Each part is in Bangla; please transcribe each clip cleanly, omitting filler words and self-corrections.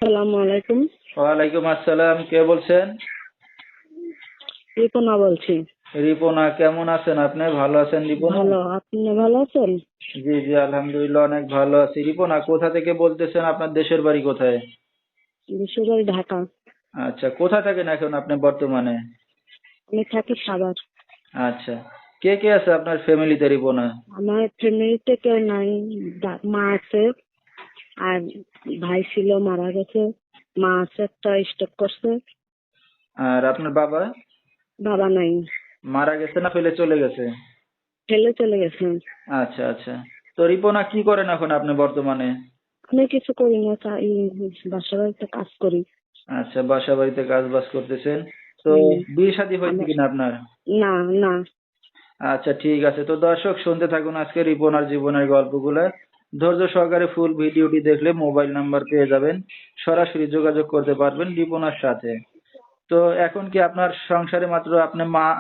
আসসালামু আলাইকুম। ওয়ালাইকুম আসসালাম। কে বলছেন? রিপনা বলছি। রিপনা, কেমন আছেন আপনি? ভালো আছেন রিপনা? ভালো, আপনি ভালো আছেন? জি জি, আলহামদুলিল্লাহ অনেক ভালো আছি। রিপনা, কোথা থেকে বলতেছেন? আপনার দেশের বাড়ি কোথায়? বিশ্ববাড়ি ঢাকা। আচ্ছা, কোথা থাকেন এখন আপনি বর্তমানে? আমি থাকি সাভার। আচ্ছা, কে কে আছে আপনার ফ্যামিলিতে রিপনা? আমার ফ্যামিলিতে কেউ নাই। মা আছে, আর ভাই ছিল মারা গেছে। মা আছে, একটা স্ট্রোক করছে। আর আপনার বাবা? বাবা নাই, মারা গেছে না ফেলে চলে গেছে? ফেলে চলে গেছে। আচ্ছা আচ্ছা। তো রিপনা, কি করেন এখন আপনি বর্তমানে? আমি কিছু করি না, বাসা বাড়িতে কাজ করি। আচ্ছা, বাসা বাড়িতে কাজ বাজ করতেছেন। তো হম। বিয়ে শাদী হয়েছে আমার কিনা আপনার? না, না। আচ্ছা, ঠিক আছে। তো দর্শক, শুনতে থাকুন আজকে রিপনার জীবনের গল্পগুলো। ধৈর্য সহকারে ফুল ভিডিওটি দেখলে মোবাইল নাম্বার পেয়ে যাবেন, সরাসরি যোগাযোগ করতে পারবেন রিপনার সাথে। তো এখন কি আপনার সংসারে মাত্র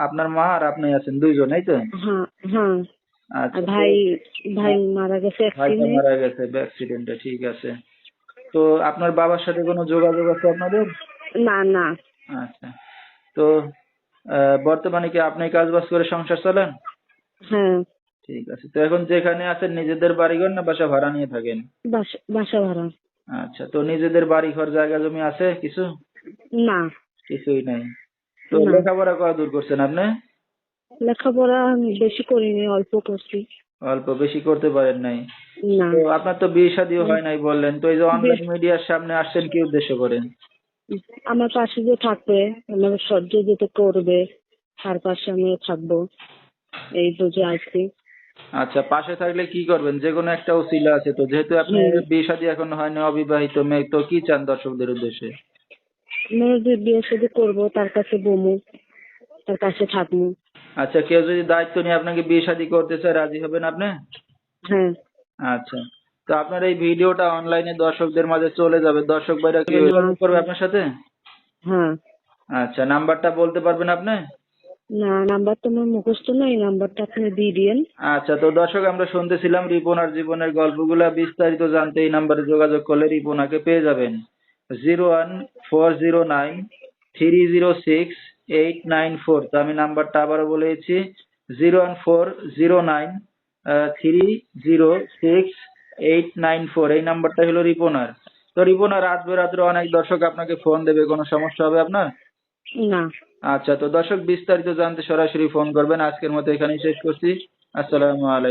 আপনার মা আর আপনি আছেন, দুইজন, এই তো? হ্যাঁ, হ্যাঁ। আর আচ্ছা। তো ভাই, ভাই মারা গেছে ভাইটা অ্যাক্সিডেন্টে। মারা গেছে অ্যাক্সিডেন্টে, ঠিক আছে। তো আপনার বাবার সাথে কোনো যোগাযোগ আছে আপনাদের? না, না। আচ্ছা। তো বর্তমানে কি আপনি কাজ বাজ করে সংসার চালান? হ্যাঁ। ঠিক আছে। তো এখন যেখানে আছেন নিজেদের বাড়িঘর না বাসা ভাড়া নিয়ে থাকেন? বাসা ভাড়া। আচ্ছা, তো নিজেদের বাড়ি ঘর জায়গা জমি আছে কিছু? না, কিছুই নাই। তো না। লেখাপড়া কতদূর করছেন আপনি? লেখাপড়া বেশি করিনি, অল্প করছি। অল্প বেশি করতে পারেন নাই? না। তো আপনার তো বিয়ে শাদীও উম, হয় নাই বললেন, তো এই যে বেশ, অনলাইন মিডিয়ার সামনে আসছেন কি উদ্দেশ্য করেন? আমার পাশে যে থাকবে, আমার সহ্য যেতে করবে, তার পাশে আমিও থাকবো, এই বুঝে আসছি। আচ্ছা, পাশে থাকলে কি করবেন? যে কোনো একটা উসিলা আছে তো, যেহেতু আপনি হুম। বিয়ে শাদী এখন হয়নি, অবিবাহিত মেয়ে, তো কি চান দর্শকদের উদ্দেশ্যে? মেয়ের যে বিয়ে শাদী করবো, তার কাছে বমু, তার কাছে থাকবো। আচ্ছা, কেউ যদি দায়িত্ব নিয়ে আপনাকে বিয়ে শাদী করতে চায়, রাজি হবেন আপনি? হ্যাঁ। আচ্ছা। তো আপনার এই ভিডিওটা অনলাইনে দর্শকদের মাঝে চলে যাবে, দর্শক ভাইরা কি তবে না যোগাযোগ আছে। করবে আপনার সাথে? হ্যাঁ। আচ্ছা, নাম্বারটা বলতে পারবেন আপনি? না, নাম্বার তো আমার মুখস্থ নেই, নাম্বারটা আপনি দিয়ে দিয়েন। আচ্ছা, তো দর্শক, আমরা শুনতেছিলাম রিপনার জীবনের গল্পগুলা, বিস্তারিত জানতে এই নাম্বারে যোগাযোগ করলে রিপনাকে পেয়ে যাবেন। 01409 306 894। তো আমি নাম্বারটা আবারও বলেছি, 01409 306 894। এই নাম্বারটা হলো রিপনার। তো রিপনা, রাত বেরাত্রে অনেক দর্শক আপনাকে ফোন দেবে, কোনো সমস্যা হবে আপনার? না। আচ্ছা, তো দর্শক, বিস্তারিত জানতে সরাসরি ফোন করবেন। আজকের মতো এখানেই শেষ করছি। আসসালামু আলাইকুম।